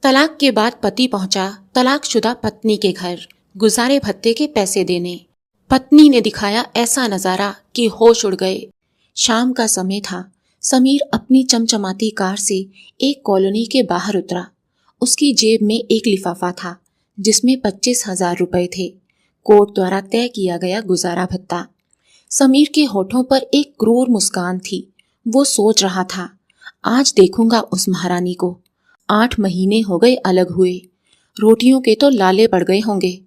तलाक के बाद पति पहुंचा तलाकशुदा पत्नी के घर गुजारे भत्ते के पैसे देने। पत्नी ने दिखाया ऐसा नजारा कि होश उड़ गए। शाम का समय था। समीर अपनी चमचमाती कार से एक कॉलोनी के बाहर उतरा। उसकी जेब में एक लिफाफा था जिसमें 25,000 रुपए थे। कोर्ट द्वारा तय किया गया गुजारा भत्ता। समीर के होठों पर एक क्रूर मुस्कान थी। वो सोच रहा था, आज देखूंगा उस महारानी को। 8 महीने हो गए अलग हुए। रोटियों के तो लाले पड़ गए होंगे।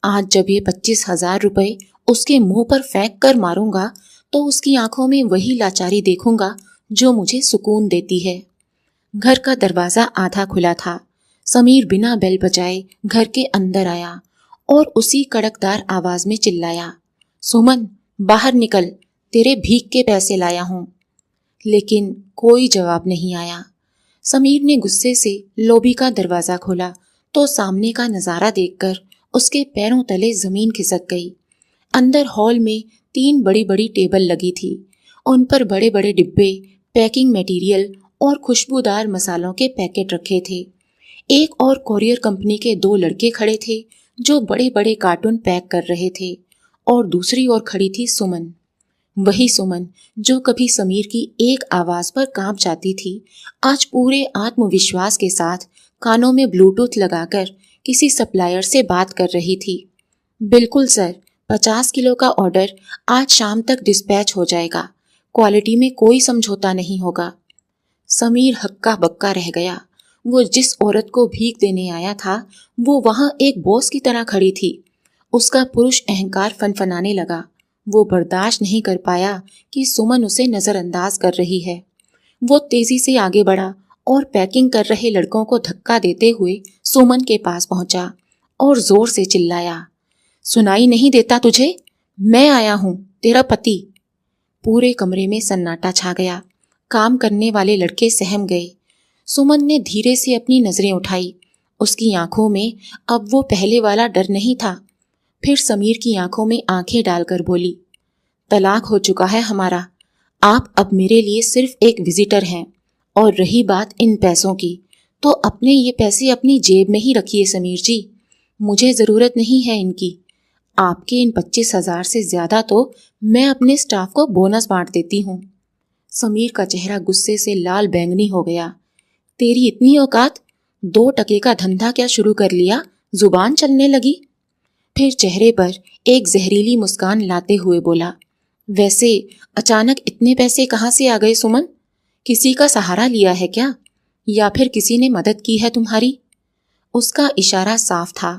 आज जब ये 25,000 रुपए उसके मुंह पर फेंक कर मारूंगा तो उसकी आंखों में वही लाचारी देखूंगा जो मुझे सुकून देती है। घर का दरवाजा आधा खुला था। समीर बिना बेल बजाए घर के अंदर आया और उसी कड़कदार आवाज में चिल्लाया, सुमन, बाहर निकल, तेरे भीख के पैसे लाया हूं। लेकिन कोई जवाब नहीं आया। समीर ने गुस्से से लॉबी का दरवाजा खोला तो सामने का नजारा देखकर उसके पैरों तले जमीन खिसक गई। अंदर हॉल में 3 बड़ी बड़ी टेबल लगी थी। उन पर बड़े बड़े डिब्बे, पैकिंग मटेरियल और खुशबूदार मसालों के पैकेट रखे थे। एक और कोरियर कंपनी के 2 लड़के खड़े थे जो बड़े बड़े कार्टून पैक कर रहे थे और दूसरी ओर खड़ी थी सुमन। वही सुमन जो कभी समीर की एक आवाज पर कांप जाती थी, आज पूरे आत्मविश्वास के साथ कानों में ब्लूटूथ लगाकर किसी सप्लायर से बात कर रही थी। बिल्कुल सर, 50 किलो का ऑर्डर आज शाम तक डिस्पैच हो जाएगा। क्वालिटी में कोई समझौता नहीं होगा। समीर हक्का बक्का रह गया। वो जिस औरत को भीख देने आया था वो वहां एक बॉस की तरह खड़ी थी। उसका पुरुष अहंकार फनफनाने लगा। वो बर्दाश्त नहीं कर पाया कि सुमन उसे नजरअंदाज कर रही है। वो तेजी से आगे बढ़ा और पैकिंग कर रहे लड़कों को धक्का देते हुए सुमन के पास पहुंचा और जोर से चिल्लाया, सुनाई नहीं देता तुझे? मैं आया हूं, तेरा पति। पूरे कमरे में सन्नाटा छा गया। काम करने वाले लड़के सहम गए। सुमन ने धीरे से अपनी नजरें उठाई। उसकी आंखों में अब वो पहले वाला डर नहीं था। फिर समीर की आंखों में आंखें डालकर बोली, तलाक हो चुका है हमारा। आप अब मेरे लिए सिर्फ एक विजिटर हैं। और रही बात इन पैसों की, तो अपने ये पैसे अपनी जेब में ही रखिए समीर जी। मुझे जरूरत नहीं है इनकी। आपके इन 25,000 से ज्यादा तो मैं अपने स्टाफ को बोनस बांट देती हूँ। समीर का चेहरा गुस्से से लाल बैंगनी हो गया। तेरी इतनी औकात? 2 टके का धंधा क्या शुरू कर लिया? जुबान चलने लगी। फिर चेहरे पर एक जहरीली मुस्कान लाते हुए बोला, वैसे अचानक इतने पैसे कहाँ से आ गए सुमन? किसी का सहारा लिया है क्या? या फिर किसी ने मदद की है तुम्हारी? उसका इशारा साफ था।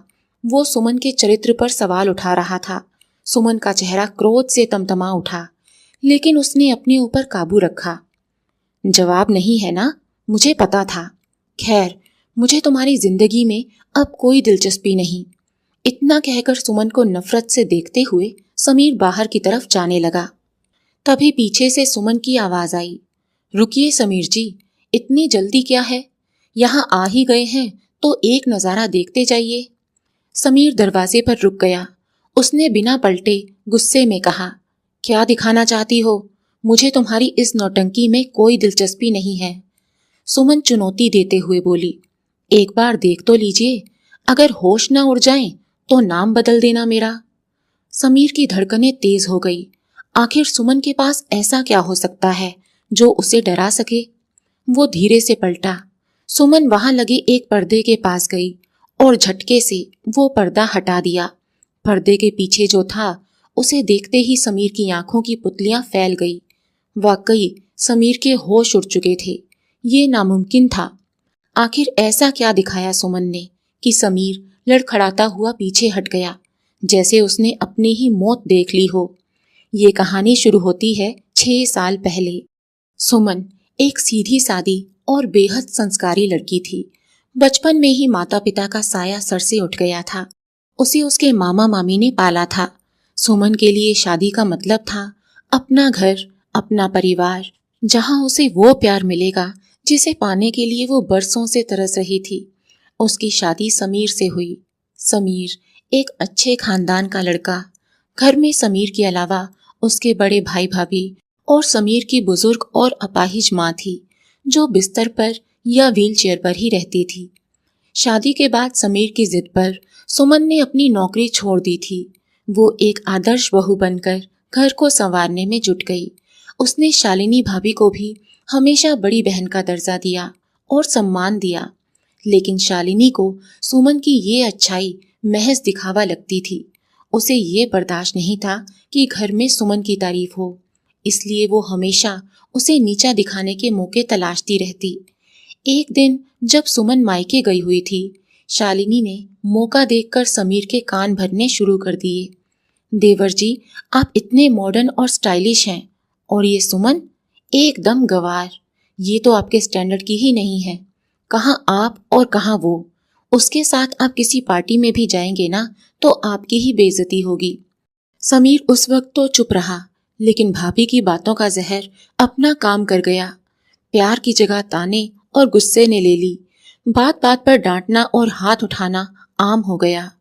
वो सुमन के चरित्र पर सवाल उठा रहा था। सुमन का चेहरा क्रोध से तमतमा उठा, लेकिन उसने अपने ऊपर काबू रखा। जवाब नहीं है ना? मुझे पता था। खैर, मुझे तुम्हारी जिंदगी में अब कोई दिलचस्पी नहीं। इतना कहकर सुमन को नफरत से देखते हुए समीर बाहर की तरफ जाने लगा। तभी पीछे से सुमन की आवाज आई, रुकिए समीर जी, इतनी जल्दी क्या है? यहाँ आ ही गए हैं तो एक नजारा देखते जाइए। समीर दरवाजे पर रुक गया। उसने बिना पलटे गुस्से में कहा, क्या दिखाना चाहती हो? मुझे तुम्हारी इस नौटंकी में कोई दिलचस्पी नहीं है। सुमन चुनौती देते हुए बोली, एक बार देख तो लीजिए, अगर होश न उड़ जाए तो नाम बदल देना मेरा। समीर की धड़कनें तेज हो गई। आखिर सुमन के पास ऐसा क्या हो सकता है जो उसे डरा सके? वो धीरे से पलटा। सुमन वहां लगे एक पर्दे के पास गई और झटके से वो पर्दा हटा दिया। पर्दे के पीछे जो था उसे देखते ही समीर की आंखों की पुतलियां फैल गई। वाकई समीर के होश उड़ चुके थे। ये नामुमकिन था। आखिर ऐसा क्या दिखाया सुमन ने कि समीर लड़खड़ाता हुआ पीछे हट गया, जैसे उसने अपनी ही मौत देख ली हो। ये कहानी शुरू होती है 6 साल पहले। सुमन एक सीधी सादी और बेहद संस्कारी लड़की थी। बचपन में ही माता पिता का साया सर से उठ गया था। उसे उसके मामा मामी ने पाला था। सुमन के लिए शादी का मतलब था अपना घर, अपना परिवार, जहां उसे वो प्यार मिलेगा जिसे पाने के लिए वो बरसों से तरस रही थी। उसकी शादी समीर से हुई। समीर एक अच्छे खानदान का लड़का। घर में समीर के अलावा उसके बड़े भाई भाभी और समीर की बुजुर्ग और अपाहिज माँ थी जो बिस्तर पर या व्हीलचेयर पर ही रहती थी। शादी के बाद समीर की जिद पर सुमन ने अपनी नौकरी छोड़ दी थी। वो एक आदर्श बहू बनकर घर को संवारने में जुट गई। उसने शालिनी भाभी को भी हमेशा बड़ी बहन का दर्जा दिया और सम्मान दिया, लेकिन शालिनी को सुमन की ये अच्छाई महज दिखावा लगती थी। उसे ये बर्दाश्त नहीं था कि घर में सुमन की तारीफ हो, इसलिए वो हमेशा उसे नीचा दिखाने के मौके तलाशती रहती। एक दिन जब सुमन मायके गई हुई थी, शालिनी ने मौका देखकर समीर के कान भरने शुरू कर दिए। देवर जी, आप इतने मॉडर्न और स्टाइलिश हैं, और ये सुमन एकदम गंवार। ये तो आपके स्टैंडर्ड की ही नहीं है। कहाँ आप और कहाँ वो। उसके साथ आप किसी पार्टी में भी जाएंगे ना तो आपकी ही बेइज्जती होगी। समीर उस वक्त तो चुप रहा, लेकिन भाभी की बातों का जहर अपना काम कर गया। प्यार की जगह ताने और गुस्से ने ले ली। बात बात पर डांटना और हाथ उठाना आम हो गया।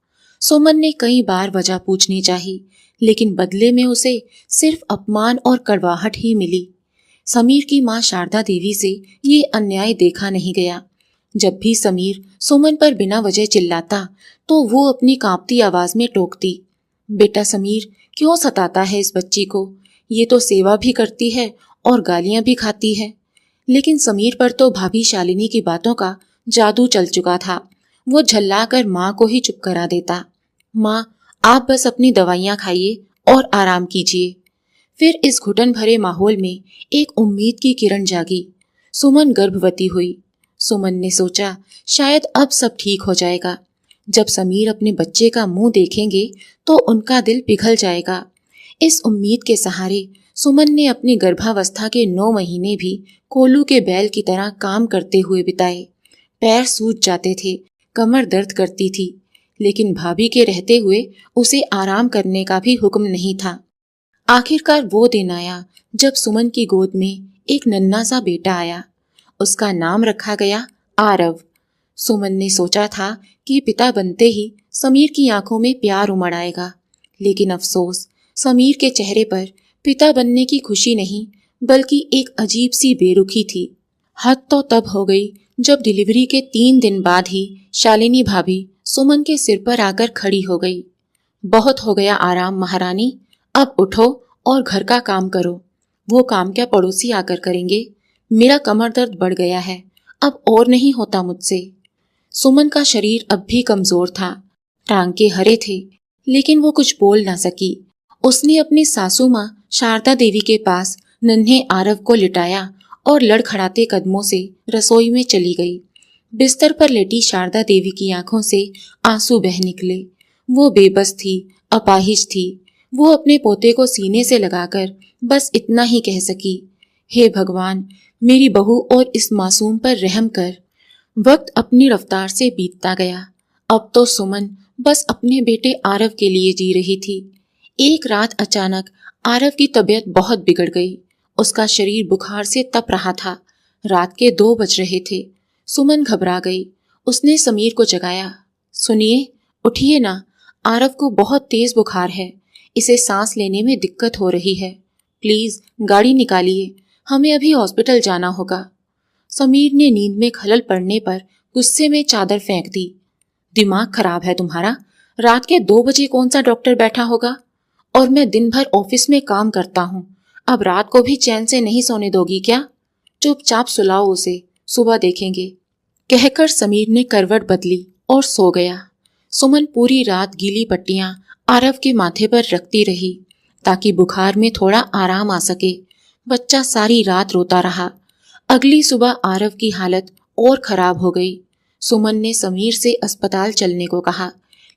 सुमन ने कई बार वजह पूछनी चाही, लेकिन बदले में उसे सिर्फ अपमान और कड़वाहट ही मिली। समीर की माँ शारदा देवी से ये अन्याय देखा नहीं गया। जब भी समीर सुमन पर बिना वजह चिल्लाता तो वो अपनी कांपती आवाज में टोकती, बेटा समीर, क्यों सताता है इस बच्ची को? ये तो सेवा भी करती है और गालियां भी खाती है। लेकिन समीर पर तो भाभी शालिनी की बातों का जादू चल चुका था। वो झल्लाकर माँ को ही चुप करा देता। माँ, आप बस अपनी दवाइयाँ खाइए और आराम कीजिए। फिर इस घुटन भरे माहौल में एक उम्मीद की किरण जागी। सुमन गर्भवती हुई। सुमन ने सोचा शायद अब सब ठीक हो जाएगा। जब समीर अपने बच्चे का मुंह देखेंगे तो उनका दिल पिघल जाएगा। इस उम्मीद के सहारे सुमन ने अपनी गर्भावस्था के 9 महीने भी कोलू के बैल की तरह काम करते हुए बिताए। पैर सूज जाते थे, कमर दर्द करती थी, लेकिन भाभी के रहते हुए उसे आराम करने का भी हुक्म नहीं था। आखिरकार वो दिन आया जब सुमन की गोद में एक नन्हा सा बेटा आया। उसका नाम रखा गया आरव। सुमन ने सोचा था कि पिता बनते ही समीर की आंखों में प्यार उमड़ आएगा, लेकिन अफसोस, समीर के चेहरे पर पिता बनने की खुशी नहीं बल्कि एक अजीब सी बेरुखी थी। हद तो तब हो गई जब डिलीवरी के 3 दिन बाद ही शालिनी भाभी सुमन के सिर पर आकर खड़ी हो गई। बहुत हो गया आराम महारानी, अब उठो और घर का काम करो। वो काम क्या पड़ोसी आकर करेंगे? मेरा कमर दर्द बढ़ गया है, अब और नहीं होता मुझसे। सुमन का शरीर अब भी कमजोर था, टांगे हरे थे, लेकिन वो कुछ बोल ना सकी। उसने अपनी सासू माँ शारदा देवी के पास नन्हे आरव को लिटाया और लड़खड़ाते कदमों से रसोई में चली गई। बिस्तर पर लेटी शारदा देवी की आंखों से आंसू बह निकले। वो बेबस थी, अपाहिज थी। वो अपने पोते को सीने से लगाकर बस इतना ही कह सकी, हे भगवान, मेरी बहू और इस मासूम पर रहम कर। वक्त अपनी रफ्तार से बीतता गया। अब तो सुमन बस अपने बेटे आरव के लिए जी रही थी। एक रात अचानक आरव की तबीयत बहुत बिगड़ गई। उसका शरीर बुखार से तप रहा था। रात के 2 बज रहे थे। सुमन घबरा गई। उसने समीर को जगाया। सुनिए, उठिए ना, आरव को बहुत तेज बुखार है। इसे सांस लेने में दिक्कत हो रही है। प्लीज गाड़ी निकालिए, हमें अभी हॉस्पिटल जाना होगा। समीर ने नींद में खलल पड़ने पर गुस्से में चादर फेंक दी। दिमाग खराब है तुम्हारा? रात के 2 बजे कौन सा डॉक्टर बैठा होगा? और मैं दिन भर ऑफिस में काम करता हूँ, अब रात को भी चैन से नहीं सोने दोगी क्या? चुपचाप सुलाओ उसे, सुबह देखेंगे। कहकर समीर ने करवट बदली और सो गया। सुमन पूरी रात गीली पट्टियां आरव के माथे पर रखती रही ताकि बुखार में थोड़ा आराम आ सके। बच्चा सारी रात रोता रहा। अगली सुबह आरव की हालत और खराब हो गई। सुमन ने समीर से अस्पताल चलने को कहा,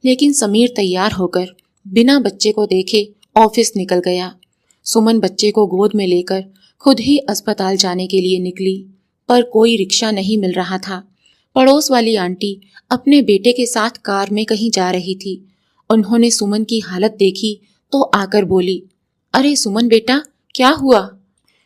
लेकिन समीर तैयार होकर बिना बच्चे को देखे ऑफिस निकल गया। सुमन बच्चे को गोद में लेकर खुद ही अस्पताल जाने के लिए निकली, पर कोई रिक्शा नहीं मिल रहा था। पड़ोस वाली आंटी अपने बेटे के साथ कार में कहीं जा रही थी। उन्होंने सुमन की हालत देखी तो आकर बोली, अरे सुमन बेटा, क्या हुआ?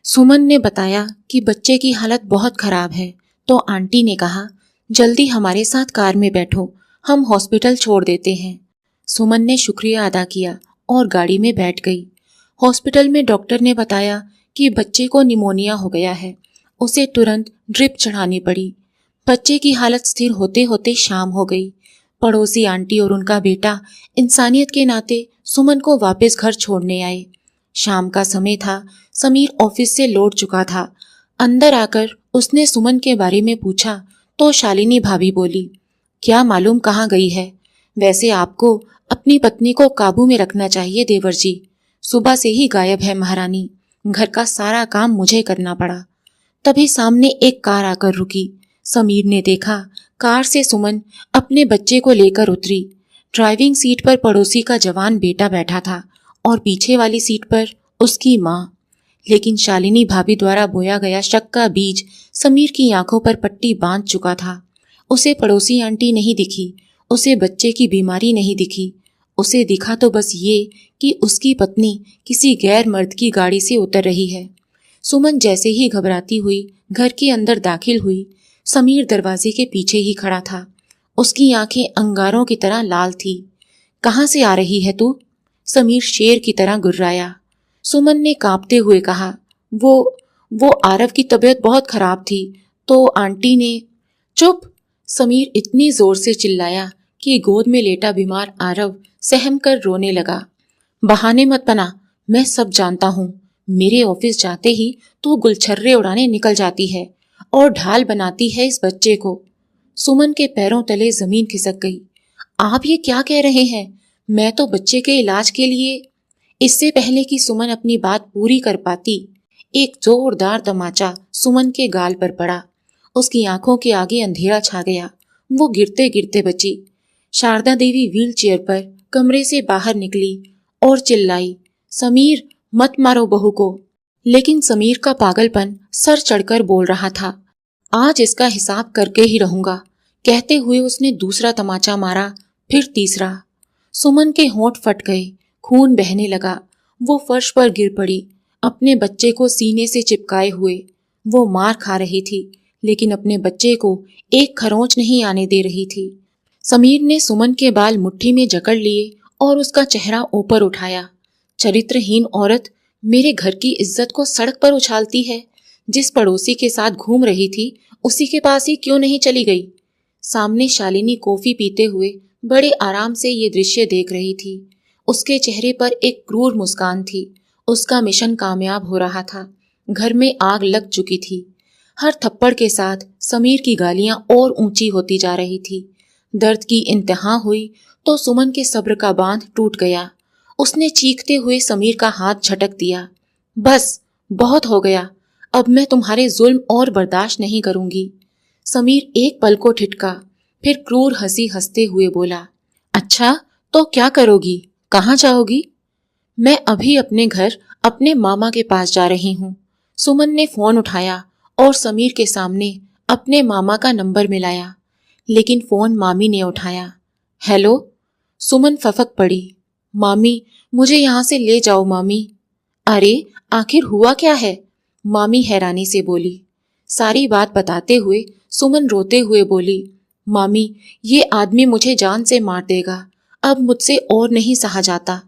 सुमन ने बताया कि बच्चे की हालत बहुत खराब है, तो आंटी ने कहा, जल्दी हमारे साथ कार में बैठो, हम हॉस्पिटल छोड़ देते हैं। सुमन ने शुक्रिया अदा किया और गाड़ी में बैठ गई। हॉस्पिटल में डॉक्टर ने बताया कि बच्चे को निमोनिया हो गया है। उसे तुरंत ड्रिप चढ़ानी पड़ी। बच्चे की हालत स्थिर होते होते शाम हो गई। पड़ोसी आंटी और उनका बेटा इंसानियत के नाते सुमन को वापस घर छोड़ने आए। शाम का समय था। समीर ऑफिस से लौट चुका था। अंदर आकर उसने सुमन के बारे में पूछा तो शालिनी भाभी बोली, क्या मालूम कहाँ गई है। वैसे आपको अपनी पत्नी को काबू में रखना चाहिए देवर जी। सुबह से ही गायब है महारानी। घर का सारा काम मुझे करना पड़ा। तभी सामने एक कार आकर रुकी। समीर ने देखा, कार से सुमन अपने बच्चे को लेकर उतरी। ड्राइविंग सीट पर पड़ोसी का जवान बेटा बैठा था और पीछे वाली सीट पर उसकी माँ। लेकिन शालिनी भाभी द्वारा बोया गया शक का बीज समीर की आंखों पर पट्टी बांध चुका था। उसे पड़ोसी आंटी नहीं दिखी, उसे बच्चे की बीमारी नहीं दिखी। उसे दिखा तो बस ये कि उसकी पत्नी किसी गैर मर्द की गाड़ी से उतर रही है। सुमन जैसे ही घबराती हुई घर के अंदर दाखिल हुई, समीर दरवाजे के पीछे ही खड़ा था। उसकी आंखें अंगारों की तरह लाल थी। कहाँ से आ रही है तू? समीर शेर की तरह गुर्राया। सुमन ने कांपते हुए कहा, वो आरव की तबीयत बहुत खराब थी तो आंटी ने। चुप! समीर इतनी जोर से चिल्लाया कि गोद में लेटा बीमार आरव सहम कर रोने लगा। बहाने मत बना, मैं सब जानता हूँ। मेरे ऑफिस जाते ही तू गुलछर्रे उड़ाने निकल जाती है और ढाल बनाती है इस बच्चे को। सुमन के पैरों तले जमीन खिसक गई। आप ये क्या कह रहे हैं? मैं तो बच्चे के इलाज के लिए। इससे पहले कि सुमन अपनी बात पूरी कर पाती, एक जोरदार तमाचा सुमन के गाल पर पड़ा। उसकी आंखों के आगे अंधेरा छा गया। वो गिरते गिरते बची। शारदा देवी व्हील चेयर पर कमरे से बाहर निकली और चिल्लाई, समीर मत मारो बहू को। लेकिन समीर का पागलपन सर चढ़कर बोल रहा था, आज इसका हिसाब करके ही रहूंगा। कहते हुए उसने दूसरा तमाचा मारा, फिर तीसरा। सुमन के होंठ फट गए, खून बहने लगा। वो फर्श पर गिर पड़ी, अपने बच्चे को सीने से चिपकाए हुए। वो मार खा रही थी, लेकिन अपने बच्चे को एक खरोंच नहीं आने दे रही थी। समीर ने सुमन के बाल मुट्ठी में जकड़ लिए और उसका चेहरा ऊपर उठाया। चरित्रहीन औरत, मेरे घर की इज्जत को सड़क पर उछालती है। जिस पड़ोसी के साथ घूम रही थी उसी के पास ही क्यों नहीं चली गई? सामने शालिनी कॉफी पीते हुए बड़े आराम से ये दृश्य देख रही थी। उसके चेहरे पर एक क्रूर मुस्कान थी। उसका मिशन कामयाब हो रहा था। घर में आग लग चुकी थी। हर थप्पड़ के साथ समीर की गालियां और ऊंची होती जा रही थी। दर्द की इंतहा हुई तो सुमन के सब्र का बांध टूट गया। उसने चीखते हुए समीर का हाथ झटक दिया। बस, बहुत हो गया। अब मैं तुम्हारे जुल्म और बर्दाश्त नहीं करूंगी। समीर एक पल को ठिठका, फिर क्रूर हंसी हंसते हुए बोला, अच्छा तो क्या करोगी? कहाँ जाओगी? मैं अभी अपने घर अपने मामा के पास जा रही हूँ। सुमन ने फोन उठाया और समीर के सामने अपने मामा का नंबर मिलाया, लेकिन फोन मामी ने उठाया। हेलो? सुमन फफक पड़ी। मामी, मुझे यहाँ से ले जाओ मामी। अरे आखिर हुआ क्या है? मामी हैरानी से बोली। सारी बात बताते हुए सुमन रोते हुए बोली, मामी, ये आदमी मुझे जान से मार देगा। अब मुझसे और नहीं सहा जाता।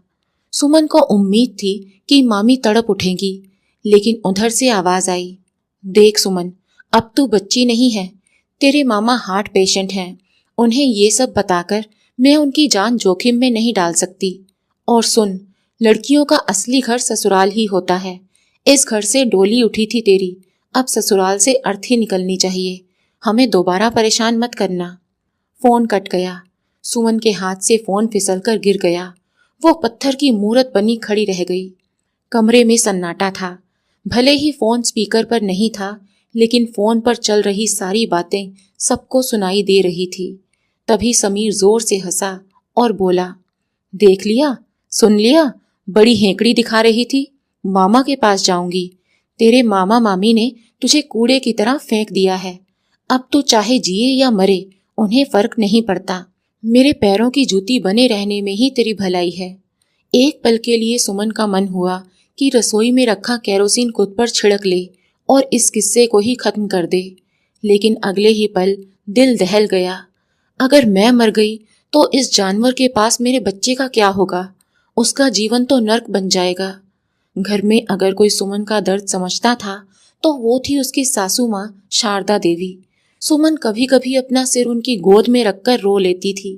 सुमन को उम्मीद थी कि मामी तड़प उठेंगी, लेकिन उधर से आवाज आई, देख सुमन, अब तू बच्ची नहीं है। तेरे मामा हार्ट पेशेंट हैं। उन्हें ये सब बताकर मैं उनकी जान जोखिम में नहीं डाल सकती। और सुन, लड़कियों का असली घर ससुराल ही होता है। इस घर से डोली उठी थी तेरी, अब ससुराल से अर्थी निकलनी चाहिए। हमें दोबारा परेशान मत करना। फोन कट गया। सुमन के हाथ से फोन फिसलकर गिर गया। वो पत्थर की मूरत बनी खड़ी रह गई। कमरे में सन्नाटा था। भले ही फोन स्पीकर पर नहीं था, लेकिन फोन पर चल रही सारी बातें सबको सुनाई दे रही थी। तभी समीर जोर से हंसा और बोला, देख लिया, सुन लिया, बड़ी हेकड़ी दिखा रही थी। मामा के पास जाऊंगी। तेरे मामा मामी ने तुझे कूड़े की तरह फेंक दिया है। अब तू चाहे जिए या मरे, उन्हें फर्क नहीं पड़ता। मेरे पैरों की जूती बने रहने में ही तेरी भलाई है। एक पल के लिए सुमन का मन हुआ कि रसोई में रखा केरोसिन खुद पर छिड़क ले और इस किस्से को ही खत्म कर दे, लेकिन अगले ही पल दिल दहल गया। अगर मैं मर गई तो इस जानवर के पास मेरे बच्चे का क्या होगा? उसका जीवन तो नर्क बन जाएगा। घर में अगर कोई सुमन का दर्द समझता था तो वो थी उसकी सासू माँ शारदा देवी। सुमन कभी कभी अपना सिर उनकी गोद में रखकर रो लेती थी।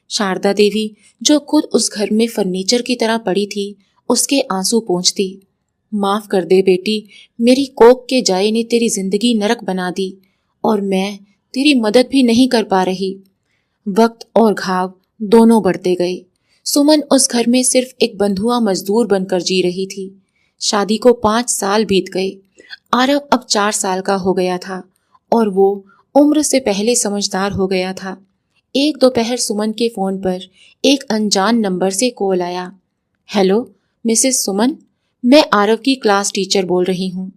शारदा देवी, जो खुद उस घर में फर्नीचर की तरह पड़ी थी, उसके आंसू पोंछती। माफ कर दे बेटी, मेरी कोख के जाए ने तेरी जिंदगी नरक बना दी और मैं तेरी मदद भी नहीं कर पा रही। वक्त और घाव दोनों बढ़ते गए। सुमन उस घर में सिर्फ एक बंधुआ मजदूर बनकर जी रही थी। शादी को 5 साल बीत गए। आरव अब 4 साल का हो गया था और वो उम्र से पहले समझदार हो गया था। एक दोपहर सुमन के फोन पर एक अनजान नंबर से कॉल आया। हेलो मिसेस सुमन, मैं आरव की क्लास टीचर बोल रही हूँ।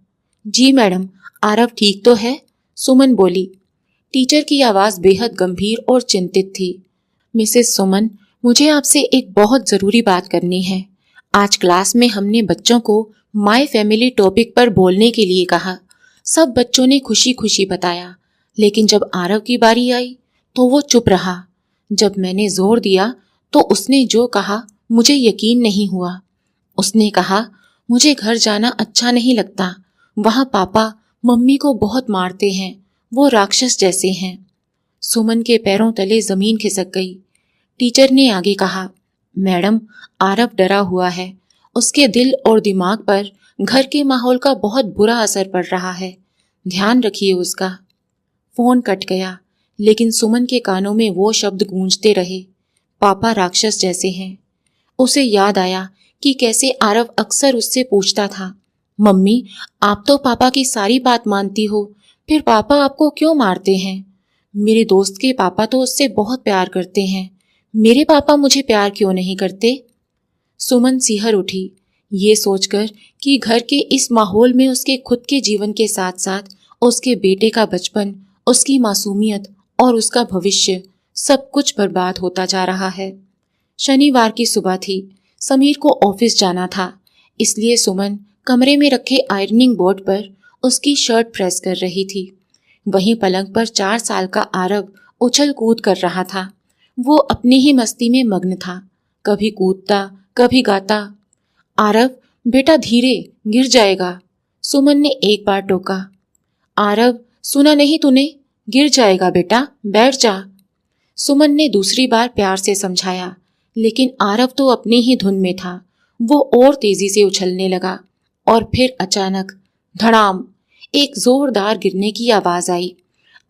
जी मैडम, आरव ठीक तो है? सुमन बोली। टीचर की आवाज बेहद गंभीर और चिंतित थी। मिसेस सुमन, मुझे आपसे एक बहुत जरूरी बात करनी है। आज क्लास में हमने बच्चों को माय फैमिली टॉपिक पर बोलने के लिए कहा। सब बच्चों ने खुशी खुशी बताया, लेकिन जब आरव की बारी आई तो वो चुप रहा। जब मैंने जोर दिया तो उसने जो कहा मुझे यकीन नहीं हुआ। उसने कहा, मुझे घर जाना अच्छा नहीं लगता। वहाँ पापा मम्मी को बहुत मारते हैं, वो राक्षस जैसे हैं। सुमन के पैरों तले जमीन खिसक गई। टीचर ने आगे कहा, मैडम, आरव डरा हुआ है। उसके दिल और दिमाग पर घर के माहौल का बहुत बुरा असर पड़ रहा है। ध्यान रखिए उसका। फोन कट गया, लेकिन सुमन के कानों में वो शब्द गूंजते रहे, पापा राक्षस जैसे हैं। उसे याद आया कि कैसे आरव अक्सर उससे पूछता था, मम्मी आप तो पापा की सारी बात मानती हो, फिर पापा आपको क्यों मारते हैं? मेरे दोस्त के पापा तो उससे बहुत प्यार करते हैं, मेरे पापा मुझे प्यार क्यों नहीं करते? सुमन सिहर उठी, ये सोचकर कि घर के इस माहौल में उसके खुद के जीवन के साथ साथ उसके बेटे का बचपन, उसकी मासूमियत और उसका भविष्य सब कुछ बर्बाद होता जा रहा है। शनिवार की सुबह थी। समीर को ऑफिस जाना था, इसलिए सुमन कमरे में रखे आयरनिंग बोर्ड पर उसकी शर्ट प्रेस कर रही थी। वहीं पलंग पर 4 साल का आरव उछल कूद कर रहा था। वो अपनी ही मस्ती में मग्न था, कभी कूदता कभी गाता। आरव बेटा धीरे, गिर जाएगा, सुमन ने एक बार टोका। आरव सुना नहीं तूने, गिर जाएगा बेटा, बैठ जा, सुमन ने दूसरी बार प्यार से समझाया। लेकिन आरव तो अपनी ही धुन में था। वो और तेजी से उछलने लगा और फिर अचानक धड़ाम, एक जोरदार गिरने की आवाज आई।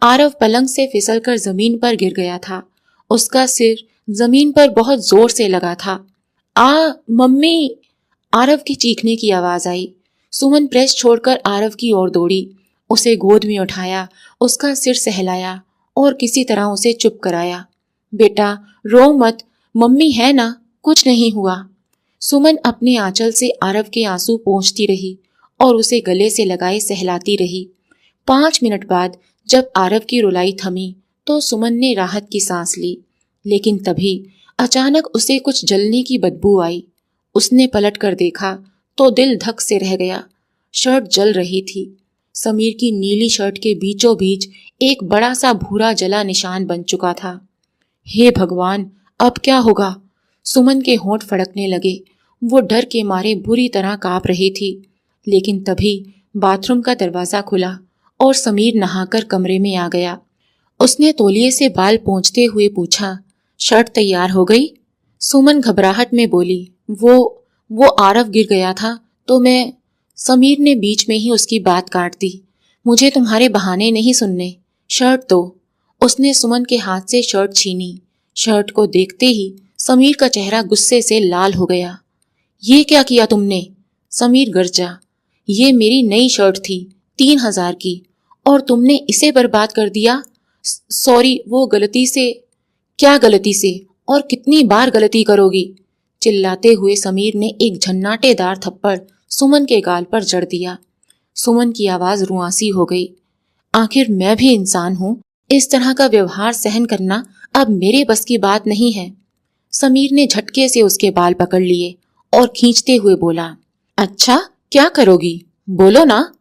आरव पलंग से फिसलकर जमीन पर गिर गया था। उसका सिर जमीन पर बहुत जोर से लगा था। मम्मी, आरव की चीखने की आवाज आई। सुमन प्रेस छोड़कर आरव की ओर दौड़ी, उसे गोद में उठाया, उसका सिर सहलाया और किसी तरह उसे चुप कराया। बेटा रो मत, मम्मी है ना, कुछ नहीं हुआ। सुमन अपने आंचल से आरव के आंसू पोंछती रही और उसे गले से लगाए सहलाती रही। 5 मिनट बाद जब आरव की रुलाई थमी तो सुमन ने राहत की सांस ली, लेकिन तभी अचानक उसे कुछ जलने की बदबू आई। उसने पलट कर देखा तो दिल धक से रह गया। शर्ट जल रही थी। समीर की नीली शर्ट के बीचों बीच एक बड़ा सा भूरा जला निशान बन चुका था। हे भगवान, अब क्या होगा? सुमन के होंठ फड़कने लगे। वो डर के मारे बुरी तरह कांप रही थी। लेकिन तभी बाथरूम का दरवाजा खुला और समीर नहाकर कमरे में आ गया। उसने तौलिए से बाल पोंछते हुए पूछा, शर्ट तैयार हो गई? सुमन घबराहट में बोली, वो आरव गिर गया था तो मैं। समीर ने बीच में ही उसकी बात काट दी। मुझे तुम्हारे बहाने नहीं सुनने, शर्ट दो। उसने सुमन के हाथ से शर्ट छीनी। शर्ट को देखते ही समीर का चेहरा गुस्से से लाल हो गया। ये क्या किया तुमने? समीर गरजा। ये मेरी नई शर्ट थी, 3000 की, और तुमने इसे बर्बाद कर दिया। सॉरी, वो गलती से। क्या गलती से? और कितनी बार गलती करोगी? चिल्लाते हुए समीर ने एक झन्नाटेदार थप्पड़ सुमन के गाल पर जड़ दिया। सुमन की आवाज रुआंसी हो गई। आखिर मैं भी इंसान हूँ, इस तरह का व्यवहार सहन करना अब मेरे बस की बात नहीं है। समीर ने झटके से उसके बाल पकड़ लिए और खींचते हुए बोला, अच्छा क्या करोगी, बोलो ना।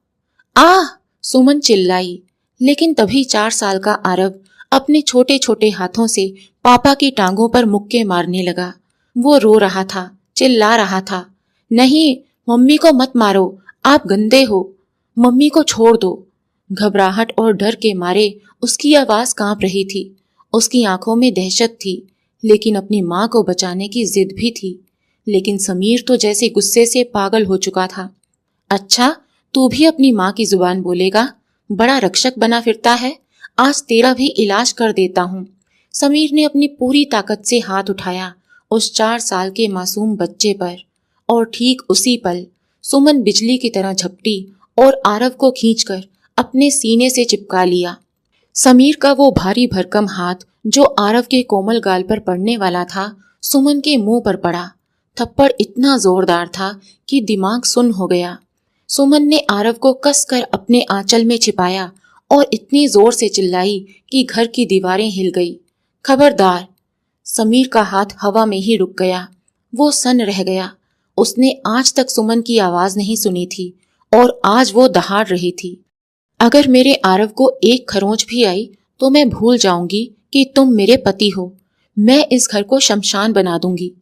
सुमन चिल्लाई। लेकिन तभी 4 साल का आरव अपने छोटे छोटे हाथों से पापा की टांगों पर मुक्के मारने लगा। वो रो रहा था, चिल्ला रहा था, नहीं मम्मी को मत मारो, आप गंदे हो, मम्मी को छोड़ दो। घबराहट और डर के मारे उसकी आवाज कांप रही थी, उसकी आंखों में दहशत थी, लेकिन अपनी माँ को बचाने की जिद भी थी। लेकिन समीर तो जैसे गुस्से से पागल हो चुका था। अच्छा, तू भी अपनी माँ की जुबान बोलेगा? बड़ा रक्षक बना फिरता है। आज तेरा भी इलाज कर देता हूँ। समीर ने अपनी पूरी ताकत से हाथ उठाया उस 4 साल के मासूम बच्चे पर, और ठीक उसी पल सुमन बिजली की तरह झपटी और आरव को खींचकर अपने सीने से चिपका लिया। समीर का वो भारी भरकम हाथ जो आरव के कोमल गाल पर पड़ने वाला था, सुमन के मुंह पर पड़ा। थप्पड़ इतना जोरदार था कि दिमाग सुन्न हो गया। सुमन ने आरव को कसकर अपने आंचल में छिपाया और इतनी जोर से चिल्लाई कि घर की दीवारें हिल गई। खबरदार! समीर का हाथ हवा में ही रुक गया। वो सन्न रह गया। उसने आज तक सुमन की आवाज नहीं सुनी थी और आज वो दहाड़ रही थी। अगर मेरे आरव को एक खरोंच भी आई तो मैं भूल जाऊंगी कि तुम मेरे पति हो। मैं इस घर को शमशान बना दूंगी।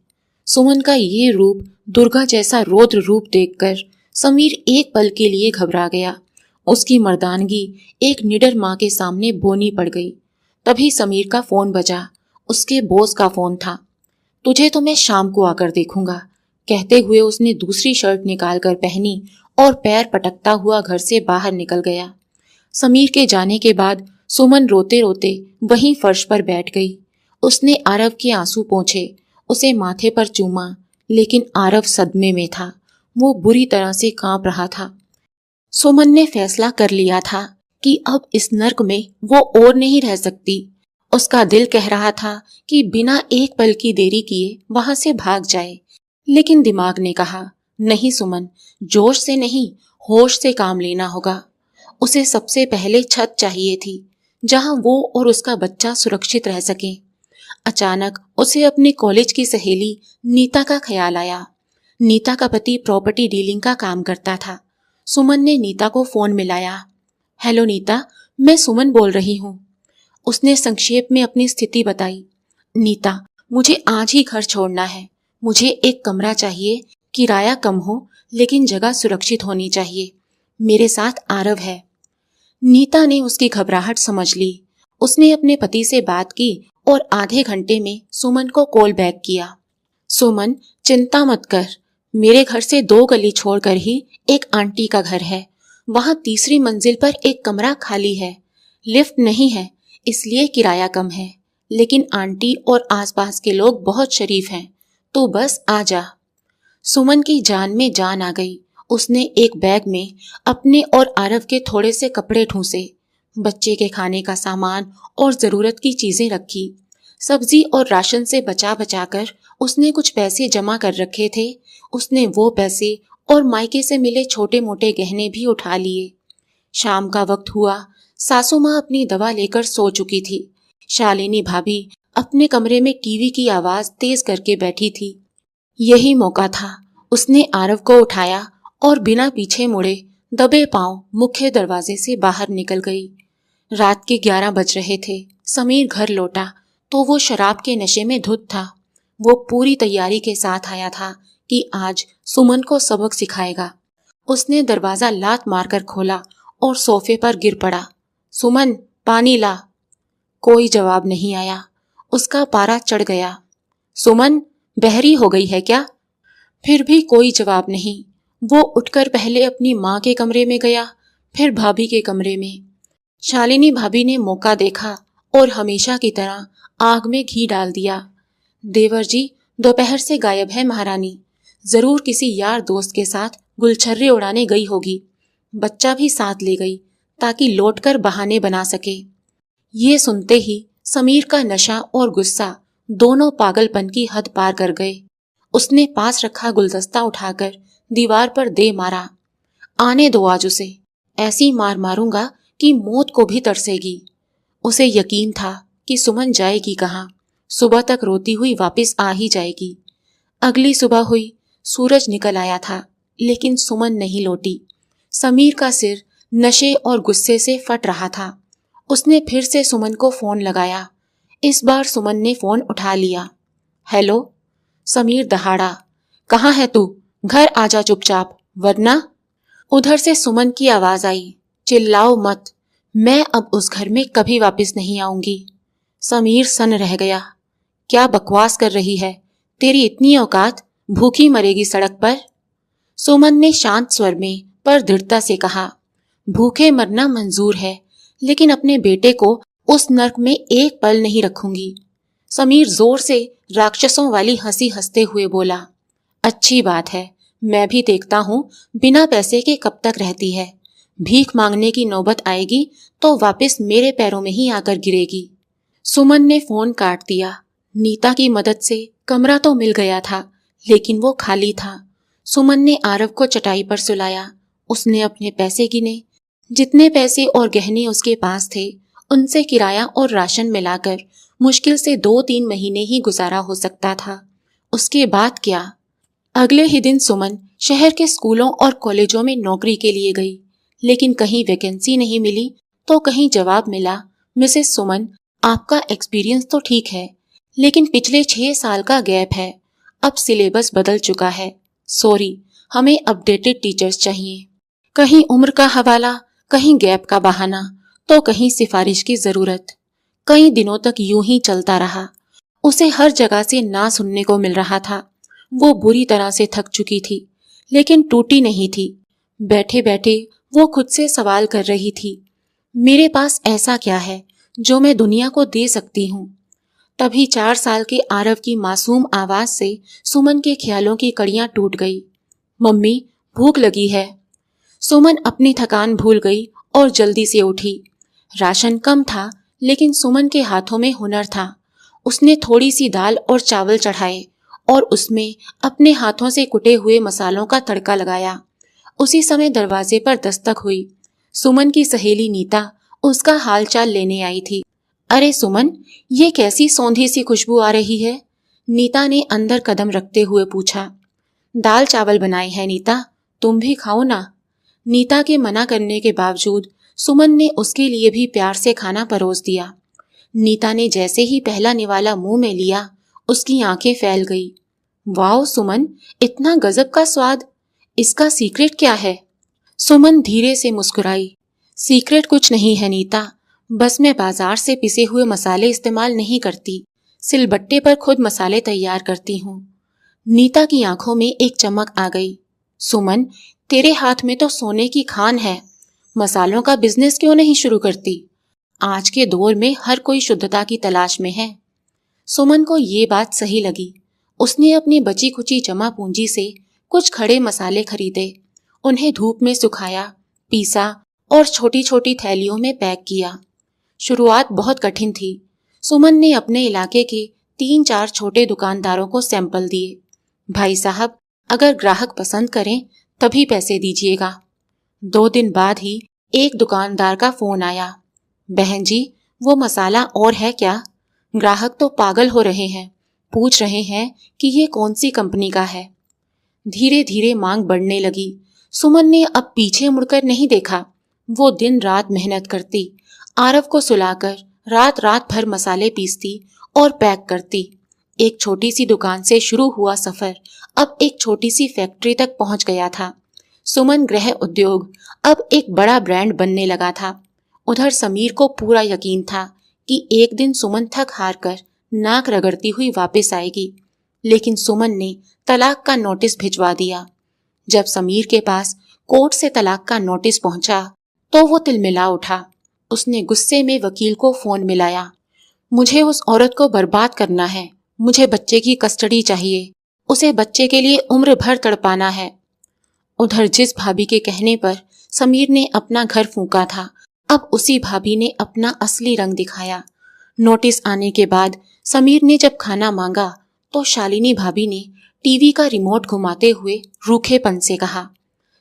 सुमन का ये रूप, दुर्गा जैसा रौद्र रूप देखकर समीर एक पल के लिए घबरा गया। उसकी मर्दानगी एक निडर माँ के सामने बोनी पड़ गई। तभी समीर का फोन बजा। उसके बॉस का फोन था। तुझे तो मैं शाम को आकर देखूंगा, कहते हुए उसने दूसरी शर्ट निकालकर पहनी और पैर पटकता हुआ घर से बाहर निकल गया। समीर के जाने के बाद सुमन रोते रोते वहीं फर्श पर बैठ गई। उसने आरव के आंसू पोंछे, उसे माथे पर चूमा, लेकिन आरव सदमे में था। वो बुरी तरह से कांप रहा था। सुमन ने फैसला कर लिया था कि अब इस नर्क में वो और नहीं रह सकती। उसका दिल कह रहा था कि बिना एक पल की देरी किए वहां से भाग जाए, लेकिन दिमाग ने कहा, नहीं सुमन, जोश से नहीं, होश से काम लेना होगा। उसे सबसे पहले छत चाहिए थी जहां वो और उसका बच्चा सुरक्षित रह सकें। अचानक उसे अपने कॉलेज की सहेली नीता का ख्याल आया। नीता का पति प्रॉपर्टी डीलिंग का काम करता था। सुमन ने नीता को फोन मिलाया। हेलो नीता, मैं सुमन बोल रही हूँ। उसने संक्षेप में अपनी स्थिति बताई। नीता, मुझे आज ही घर छोड़ना है। मुझे एक कमरा चाहिए, किराया कम हो लेकिन जगह सुरक्षित होनी चाहिए। मेरे साथ आरव है। नीता ने उसकी घबराहट समझ ली। उसने अपने पति से बात की और आधे घंटे में सुमन को कॉल बैक किया। सुमन, चिंता मत कर। मेरे घर से 2 गली छोड़कर ही एक आंटी का घर है। वहां तीसरी मंजिल पर एक कमरा खाली है। लिफ्ट नहीं है, इसलिए किराया कम है, लेकिन आंटी और आसपास के लोग बहुत शरीफ हैं, तो बस आ जा। सुमन की जान में जान आ गई। उसने एक बैग में अपने और आरव के थोड़े से कपड़े ठूंसे, बच्चे के खाने का सामान और जरूरत की चीजें रखी। सब्जी और राशन से बचा बचा कर उसने कुछ पैसे जमा कर रखे थे। उसने वो पैसे और मायके से मिले छोटे मोटे गहने भी उठा लिए। शाम का वक्त हुआ। सासू माँ अपनी दवा लेकर सो चुकी थी। शालिनी भाभी अपने कमरे में टीवी की आवाज तेज करके बैठी थी। यही मौका था। उसने आरव को उठाया और बिना पीछे मुड़े दबे पांव मुख्य दरवाजे से बाहर निकल गई। रात के 11 बज रहे थे। समीर घर लौटा तो वो शराब के नशे में धुत था। वो पूरी तैयारी के साथ आया था कि आज सुमन को सबक सिखाएगा। उसने दरवाजा लात मारकर खोला और सोफे पर गिर पड़ा। सुमन, पानी ला। कोई जवाब नहीं आया। उसका पारा चढ़ गया। सुमन, बहरी हो गई है क्या? फिर भी कोई जवाब नहीं। वो उठकर पहले अपनी माँ के कमरे में गया, फिर भाभी के कमरे में। शालिनी भाभी ने मौका देखा और हमेशा की तरह आग में घी डाल दिया। देवर जी दोपहर से गायब है महारानी। जरूर किसी यार दोस्त के साथ गुलछर्रे उड़ाने गई होगी। बच्चा भी साथ ले गई ताकि लौटकर बहाने बना सके। ये सुनते ही समीर का नशा और गुस्सा दोनों पागलपन की हद पार कर गए। उसने पास रखा गुलदस्ता उठाकर दीवार पर दे मारा। आने दो आज उसे, ऐसी मार मारूंगा कि मौत को भी तरसेगी। उसे यकीन था कि सुमन जाएगी कहाँ, सुबह तक रोती हुई वापस आ ही जाएगी। अगली सुबह हुई, सूरज निकल आया था, लेकिन सुमन नहीं लौटी। समीर का सिर नशे और गुस्से से फट रहा था। उसने फिर से सुमन को फोन लगाया। इस बार सुमन ने फोन उठा लिया। हेलो। समीर दहाड़ा। कहाँ है तू? घर आजा चुपचाप, वरना। उधर से सुमन की आवाज आई। चिल्लाओ मत, मैं अब उस घर में कभी वापस नहीं आऊंगी। समीर सन रह गया। क्या बकवास कर रही है? तेरी इतनी औकात, भूखी मरेगी सड़क पर। सुमन ने शांत स्वर में पर दृढ़ता से कहा, भूखे मरना मंजूर है, लेकिन अपने बेटे को उस नर्क में एक पल नहीं रखूंगी। समीर जोर से राक्षसों वाली हंसी हंसते हुए बोला, अच्छी बात है, मैं भी देखता हूँ बिना पैसे के कब तक रहती है। भीख मांगने की नौबत आएगी तो वापस मेरे पैरों में ही आकर गिरेगी। सुमन ने फोन काट दिया। नीता की मदद से कमरा तो मिल गया था, लेकिन वो खाली था। सुमन ने आरव को चटाई पर सुलाया। उसने अपने पैसे गिने। जितने पैसे और गहने उसके पास थे, उनसे किराया और राशन मिलाकर मुश्किल से 2-3 महीने ही गुजारा हो सकता था। उसके बाद क्या? अगले ही दिन सुमन शहर के स्कूलों और कॉलेजों में नौकरी के लिए गई, लेकिन कहीं वैकेंसी नहीं मिली तो कहीं जवाब मिला, मिसेस सुमन, आपका एक्सपीरियंस तो ठीक है, लेकिन पिछले 6 साल का गैप है। अब सिलेबस बदल चुका है। सॉरी, हमें अपडेटेड टीचर्स चाहिए। कहीं उम्र का हवाला, कहीं गैप का बहाना, तो कहीं सिफारिश की जरूरत। कई दिनों तक यूं ही चलता रहा। उसे हर जगह से ना सुनने को मिल रहा था। वो बुरी तरह से थक चुकी थी, लेकिन टूटी नहीं थी। बैठे बैठे वो खुद से सवाल कर रही थी, मेरे पास ऐसा क्या है जो मैं दुनिया को दे सकती हूँ? तभी 4 साल के आरव की मासूम आवाज से सुमन के ख्यालों की कड़ियां टूट गई। मम्मी, भूख लगी है। सुमन अपनी थकान भूल गई और जल्दी से उठी। राशन कम था, लेकिन सुमन के हाथों में हुनर था। उसने थोड़ी सी दाल और चावल चढ़ाए और उसमें अपने हाथों से कुटे हुए मसालों का तड़का लगाया। उसी समय दरवाजे पर दस्तक हुई। सुमन की सहेली नीता उसका हालचाल लेने आई थी। अरे सुमन, ये कैसी सौंधी सी खुशबू आ रही है? नीता ने अंदर कदम रखते हुए पूछा। दाल चावल बनाए हैं नीता, तुम भी खाओ ना। नीता के मना करने के बावजूद सुमन ने उसके लिए भी प्यार से खाना परोस दिया। नीता ने जैसे ही पहला निवाला मुंह में लिया, उसकी आंखें फैल गई। वाओ सुमन, इतना गजब का स्वाद! इसका सीक्रेट क्या है? सुमन धीरे से मुस्कुराई। सीक्रेट कुछ नहीं है नीता, बस मैं बाजार से पिसे हुए मसाले इस्तेमाल नहीं करती, सिलबट्टे पर खुद मसाले तैयार करती हूँ। नीता की आंखों में एक चमक आ गई। सुमन, तेरे हाथ में तो सोने की खान है, मसालों का बिजनेस क्यों नहीं शुरू करती? आज के दौर में हर कोई शुद्धता की तलाश में है। सुमन को ये बात सही लगी। उसने अपनी बची खुची जमा पूंजी से कुछ खड़े मसाले खरीदे, उन्हें धूप में सुखाया, पीसा और छोटी छोटी थैलियों में पैक किया। शुरुआत बहुत कठिन थी। सुमन ने अपने इलाके के 3-4 छोटे दुकानदारों को सैंपल दिए। भाई साहब, अगर ग्राहक पसंद करें तभी पैसे दीजिएगा। 2 दिन बाद ही एक दुकानदार का फोन आया। बहन जी, वो मसाला और है क्या? ग्राहक तो पागल हो रहे हैं, पूछ रहे हैं कि ये कौन सी कंपनी का है। धीरे धीरे मांग बढ़ने लगी। सुमन ने अब पीछे मुड़कर नहीं देखा। वो दिन रात मेहनत करती, आरव को सुलाकर रात रात भर मसाले पीसती और पैक करती। एक छोटी सी दुकान से शुरू हुआ सफर अब एक छोटी सी फैक्ट्री तक पहुंच गया था। सुमन गृह उद्योग अब एक बड़ा ब्रांड बनने लगा था। उधर समीर को पूरा यकीन था कि एक दिन सुमन थक हार कर नाक रगड़ती हुई वापस आएगी, लेकिन सुमन ने तलाक का नोटिस भिजवा दिया। जब समीर के पास कोर्ट से तलाक का नोटिस पहुंचा तो वो तिलमिला उठा। उसने गुस्से में वकील को फोन मिलाया। मुझे उस औरत को बर्बाद करना है, मुझे बच्चे की कस्टडी चाहिए, उसे बच्चे के लिए उम्र भर तड़पाना है। उधर जिस भाभी के कहने पर समीर ने अपना घर फूंका था, अब उसी भाभी ने अपना असली रंग दिखाया। नोटिस आने के बाद समीर ने जब खाना मांगा तो शालिनी भाभी ने टीवी का रिमोट घुमाते हुए रूखेपन से कहा,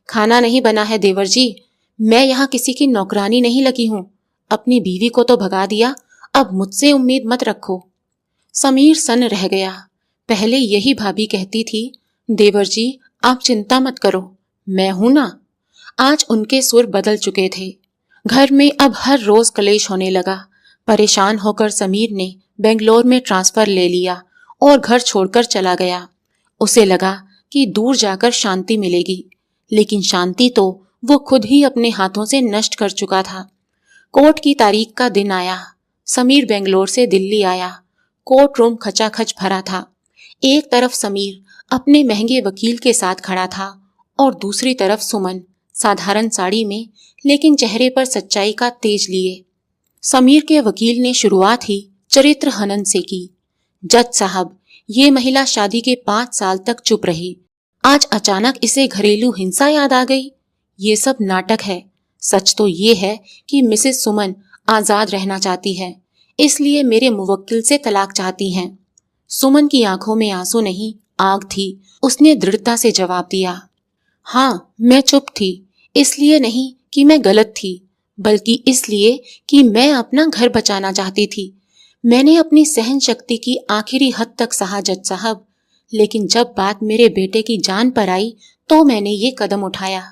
खाना नहीं बना है देवर जी, मैं यहाँ किसी की नौकरानी नहीं लगी हूँ। अपनी बीवी को तो भगा दिया, अब मुझसे उम्मीद मत रखो। समीर सन रह गया। पहले यही भाभी कहती थी, देवर जी आप चिंता मत करो, मैं हूं ना। आज उनके सुर बदल चुके थे। घर में अब हर रोज कलेश होने लगा। परेशान होकर समीर ने बेंगलोर में ट्रांसफर ले लिया और घर छोड़कर चला गया। उसे लगा कि दूर जाकर शांति मिलेगी, लेकिन शांति तो वो खुद ही अपने हाथों से नष्ट कर चुका था। कोर्ट की तारीख का दिन आया। समीर बेंगलोर से दिल्ली आया। कोर्ट रूम खचाखच भरा था। एक तरफ समीर अपने महंगे वकील के साथ खड़ा था और दूसरी तरफ सुमन साधारण साड़ी में लेकिन चेहरे पर सच्चाई का तेज लिए। समीर के वकील ने शुरुआत ही चरित्र हनन से की। जज साहब, ये महिला शादी के 5 साल तक चुप रही। आज अचानक इसे घरेलू हिंसा याद आ गई। ये सब नाटक है। सच तो ये है कि मिसेस सुमन आजाद रहना चाहती है, इसलिए मेरे मुवक्किल से तलाक चाहती हैं। सुमन की आंखों में आंसू नहीं, आग थी। उसने दृढ़ता से जवाब दिया, हाँ, मैं चुप थी। इसलिए नहीं कि मैं गलत थी, बल्कि इसलिए कि मैं अपना घर बचाना चाहती थी। मैंने अपनी सहन शक्ति की आखिरी हद तक सहा जज साहब, लेकिन जब बात मेरे बेटे की जान पर आई तो मैंने ये कदम उठाया।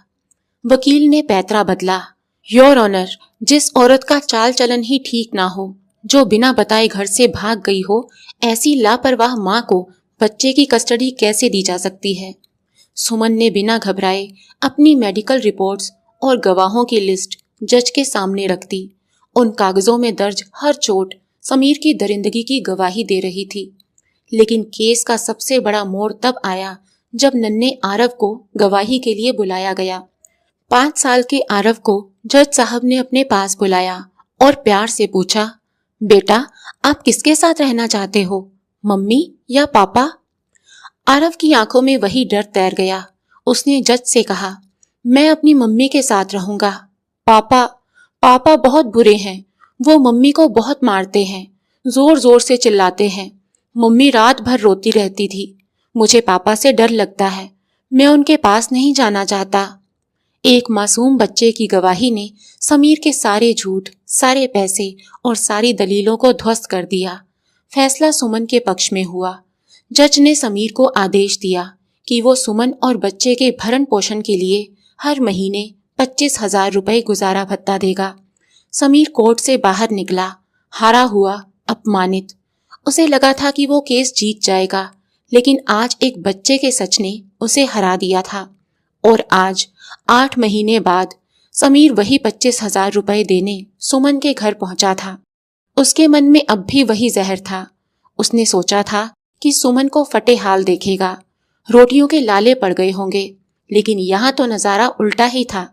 वकील ने पैतरा बदला। योर ऑनर, जिस औरत का चाल चलन ही ठीक ना हो, जो बिना बताए घर से भाग गई हो, ऐसी लापरवाह माँ को बच्चे की कस्टडी कैसे दी जा सकती है? सुमन ने बिना घबराए अपनी मेडिकल रिपोर्ट्स और गवाहों की लिस्ट जज के सामने रख दी। उन कागजों में दर्ज हर चोट समीर की दरिंदगी की गवाही दे रही थी। लेकिन केस का सबसे बड़ा मोड़ तब आया जब नन्हे आरव को गवाही के लिए बुलाया गया। 5 साल के आरव को जज साहब ने अपने पास बुलाया और प्यार से पूछा, बेटा, आप किसके साथ रहना चाहते हो, मम्मी या पापा? आरव की आंखों में वही डर तैर गया। उसने जज से कहा, मैं अपनी मम्मी के साथ रहूंगा। पापा बहुत बुरे हैं। वो मम्मी को बहुत मारते हैं, जोर जोर से चिल्लाते हैं। मम्मी रात भर रोती रहती थी। मुझे पापा से डर लगता है। मैं उनके पास नहीं जाना चाहता। एक मासूम बच्चे की गवाही ने समीर के सारे झूठ, सारे पैसे और सारी दलीलों को ध्वस्त कर दिया। फैसला सुमन के पक्ष में हुआ। जज ने समीर को आदेश दिया कि वो सुमन और बच्चे के भरण पोषण के लिए हर महीने 25,000 रुपए गुजारा भत्ता देगा। समीर कोर्ट से बाहर निकला, हारा हुआ, अपमानित। उसे लगा था कि वो केस जीत जाएगा, लेकिन आज एक बच्चे के सच ने उसे हरा दिया था। और आज 8 महीने बाद समीर वही 25,000 रुपए देने सुमन के घर पहुंचा था। उसके मन में अब भी वही जहर था। उसने सोचा था कि सुमन को फटे हाल देखेगा, रोटियों के लाले पड़ गए होंगे, लेकिन यहाँ तो नजारा उल्टा ही था।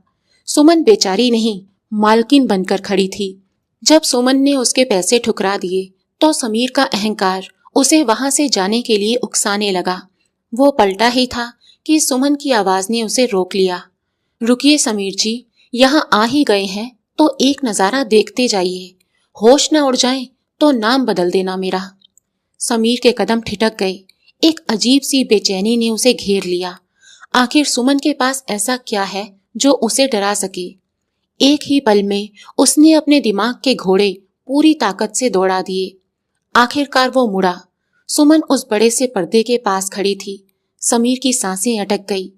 सुमन बेचारी नहीं, मालकिन बनकर खड़ी थी। जब सुमन ने उसके पैसे ठुकरा दिए तो समीर का अहंकार उसे वहां से जाने के लिए उकसाने लगा। वो पलटा ही था कि सुमन की आवाज ने उसे रोक लिया। रुकिए समीर जी, यहाँ आ ही गए हैं तो एक नजारा देखते जाइए। होश न उड़ जाए तो नाम बदल देना मेरा। समीर के कदम ठिठक गए। एक अजीब सी बेचैनी ने उसे घेर लिया। आखिर सुमन के पास ऐसा क्या है जो उसे डरा सके? एक ही पल में उसने अपने दिमाग के घोड़े पूरी ताकत से दौड़ा दिए। आखिरकार वो मुड़ा। सुमन उस बड़े से पर्दे के पास खड़ी थी। समीर की सांसें अटक गई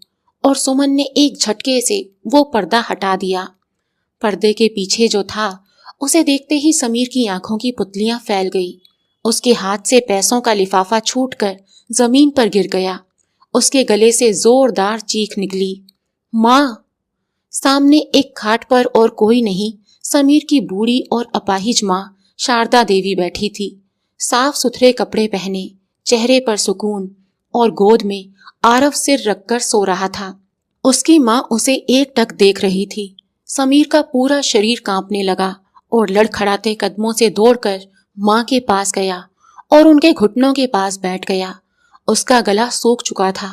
और सुमन ने एक झटके से वो पर्दा हटा दिया। पर्दे के पीछे जो था, उसे देखते ही समीर की आंखों की पुतलियां फैल गई। उसके हाथ से पैसों का लिफाफा छूटकर जमीन पर गिर गया। उसके गले से जोरदार चीख निकली, माँ! सामने एक खाट पर और कोई नहीं, समीर की बूढ़ी और अपाहिज माँ शारदा देवी बैठी थी। साफ सुथरे कपड़े पहने, चेहरे पर सुकून, और गोद में आरव सिर रखकर सो रहा था। उसकी माँ उसे एकटक देख रही थी। समीर का पूरा शरीर कांपने लगा और लड़खड़ाते कदमों से दौड़कर माँ के पास गया और उनके घुटनों के पास बैठ गया। उसका गला सूख चुका था।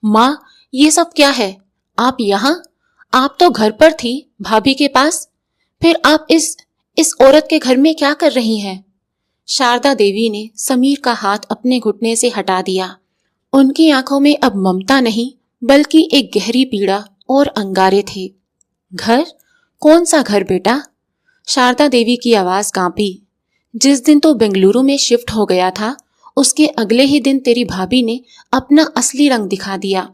माँ, ये सब क्या है? आप यहाँ? आप तो घर पर थी, भाभी के पास। फिर आप इस औरत के घर में क्या कर रही हैं? शारदा देवी ने समीर का हाथ अपने घुटने से हटा दिया। उनकी आंखों में अब ममता नहीं, बल्कि एक गहरी पीड़ा और अंगारे थे। घर? कौन सा घर बेटा? शारदा देवी की आवाज कांपी। जिस दिन तो बेंगलुरु में शिफ्ट हो गया था, उसके अगले ही दिन तेरी भाभी ने अपना असली रंग दिखा दिया।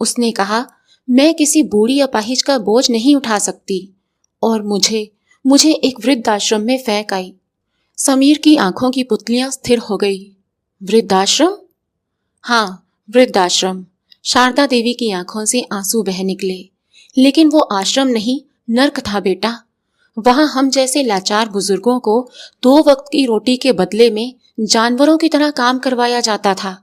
उसने कहा, मैं किसी बूढ़ी अपाहिज का बोझ नहीं उठा सकती, और मुझे एक वृद्धाश्रम में फेंक आई। समीर की आंखों की पुतलियां स्थिर हो गई। वृद्धाश्रम? हाँ, वृद्धाश्रम। शारदा देवी की आंखों से आंसू बह निकले। लेकिन वो आश्रम नहीं, नर्क था बेटा। वहां हम जैसे लाचार बुजुर्गों को 2 वक्त की रोटी के बदले में जानवरों की तरह काम करवाया जाता था।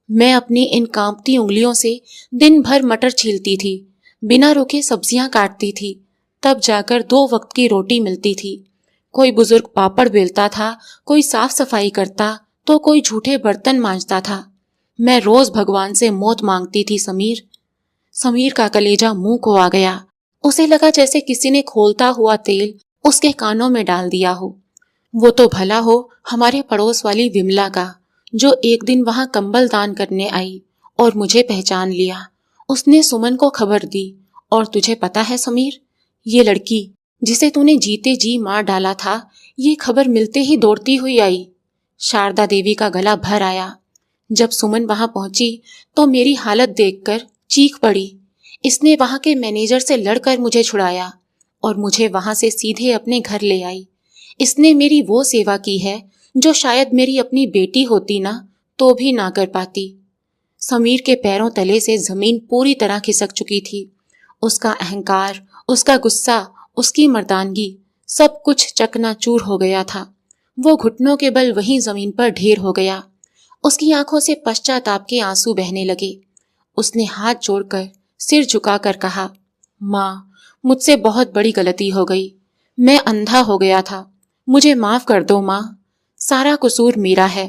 मैं अपनी इन कांपती उंगलियों से दिन भर मटर छीलती थी, बिना रुके सब्जियां काटती थी, तब जाकर 2 वक्त की रोटी मिलती थी। कोई बुजुर्ग पापड़ बेलता था, कोई साफ सफाई करता, तो कोई झूठे बर्तन मांजता था। मैं रोज भगवान से मौत मांगती थी समीर। समीर का कलेजा मुंह को आ गया। उसे लगा जैसे किसी ने खोलता हुआ तेल उसके कानों में डाल दिया हो। वो तो भला हो हमारे पड़ोस वाली विमला का, जो एक दिन वहां कंबल दान करने आई और मुझे पहचान लिया। उसने सुमन को खबर दी। और तुझे पता है समीर, ये लड़की जिसे तूने जीते जी मार डाला था, ये खबर मिलते ही दौड़ती हुई आई। शारदा देवी का गला भर आया। जब सुमन वहां पहुंची तो मेरी हालत देखकर चीख पड़ी। इसने वहां के मैनेजर से लड़कर मुझे छुड़ाया और मुझे वहां से सीधे अपने घर ले आई। इसने मेरी वो सेवा की है जो शायद मेरी अपनी बेटी होती ना तो भी ना कर पाती। समीर के पैरों तले से जमीन पूरी तरह खिसक चुकी थी। उसका अहंकार, उसका गुस्सा, उसकी मर्दानगी, सब कुछ चकनाचूर हो गया था। वो घुटनों के बल वहीं जमीन पर ढेर हो गया। उसकी आंखों से पश्चाताप के आंसू बहने लगे। उसने हाथ जोड़कर सिर झुकाकर कहा, माँ, मुझसे बहुत बड़ी गलती हो गई। मैं अंधा हो गया था। मुझे माफ कर दो माँ। सारा कसूर मेरा है।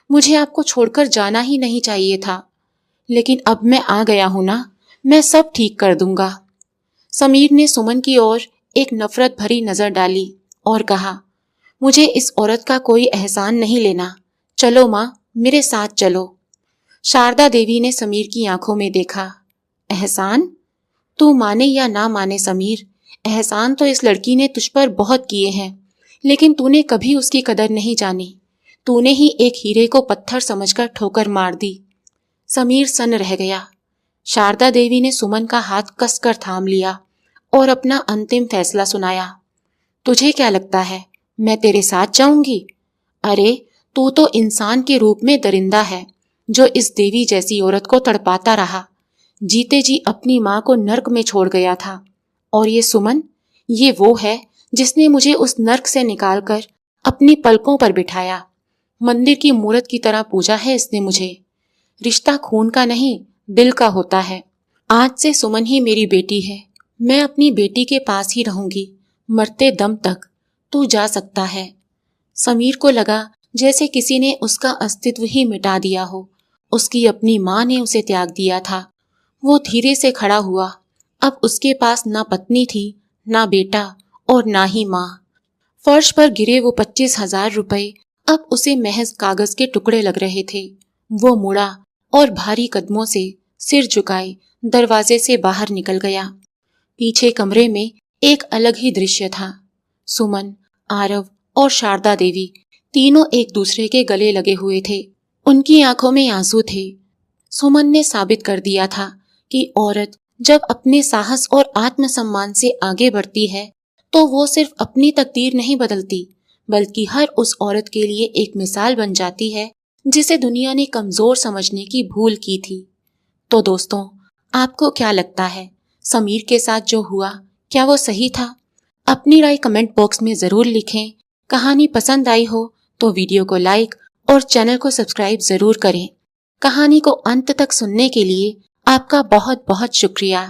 मुझे आपको छोड़कर जाना ही नहीं चाहिए था। लेकिन अब मैं आ गया हूं ना, मैं सब ठीक कर दूंगा। समीर ने सुमन की ओर एक नफरत भरी नजर डाली और कहा, मुझे इस औरत का कोई एहसान नहीं लेना। चलो माँ, मेरे साथ चलो। शारदा देवी ने समीर की आंखों में देखा। एहसान? तू माने या ना माने समीर, एहसान तो इस लड़की ने तुझ पर बहुत किए हैं, लेकिन तूने कभी उसकी कदर नहीं जानी। तूने ही एक हीरे को पत्थर समझकर ठोकर मार दी। समीर सन्न रह गया। शारदा देवी ने सुमन का हाथ कसकर थाम लिया और अपना अंतिम फैसला सुनाया। तुझे क्या लगता है मैं तेरे साथ जाऊंगी? अरे, तू तो इंसान के रूप में दरिंदा है, जो इस देवी जैसी औरत को तड़पाता रहा। जीते जी अपनी माँ को नर्क में छोड़ गया था। और ये सुमन, ये वो है जिसने मुझे उस नर्क से निकालकर अपनी पलकों पर बिठाया। मंदिर की मूरत की तरह पूजा है इसने मुझे। रिश्ता खून का नहीं, दिल का होता है। आज से सुमन ही मेरी बेटी है। मैं अपनी बेटी के पास ही रहूंगी, मरते दम तक। तू जा सकता है। समीर को लगा जैसे किसी ने उसका अस्तित्व ही मिटा दिया हो। उसकी अपनी माँ ने उसे त्याग दिया था। वो धीरे से खड़ा हुआ। अब उसके पास ना पत्नी थी, ना बेटा और ना ही माँ। फर्श पर गिरे वो 25,000 रुपए अब उसे महज कागज के टुकड़े लग रहे थे। वो मुड़ा और भारी कदमों से सिर झुकाए दरवाजे से बाहर निकल गया। पीछे कमरे में एक अलग ही दृश्य था। सुमन, आरव और शारदा देवी तीनों एक दूसरे के गले लगे हुए थे। उनकी आंखों में आंसू थे। सुमन ने साबित कर दिया था कि औरत जब अपने साहस और आत्मसम्मान से आगे बढ़ती है तो वो सिर्फ अपनी तकदीर नहीं बदलती, बल्कि हर उस औरत के लिए एक मिसाल बन जाती है जिसे दुनिया ने कमजोर समझने की भूल की थी। तो दोस्तों, आपको क्या लगता है, समीर के साथ जो हुआ क्या वो सही था? अपनी राय कमेंट बॉक्स में जरूर लिखें। कहानी पसंद आई हो तो वीडियो को लाइक और चैनल को सब्सक्राइब जरूर करें। कहानी को अंत तक सुनने के लिए आपका बहुत बहुत शुक्रिया।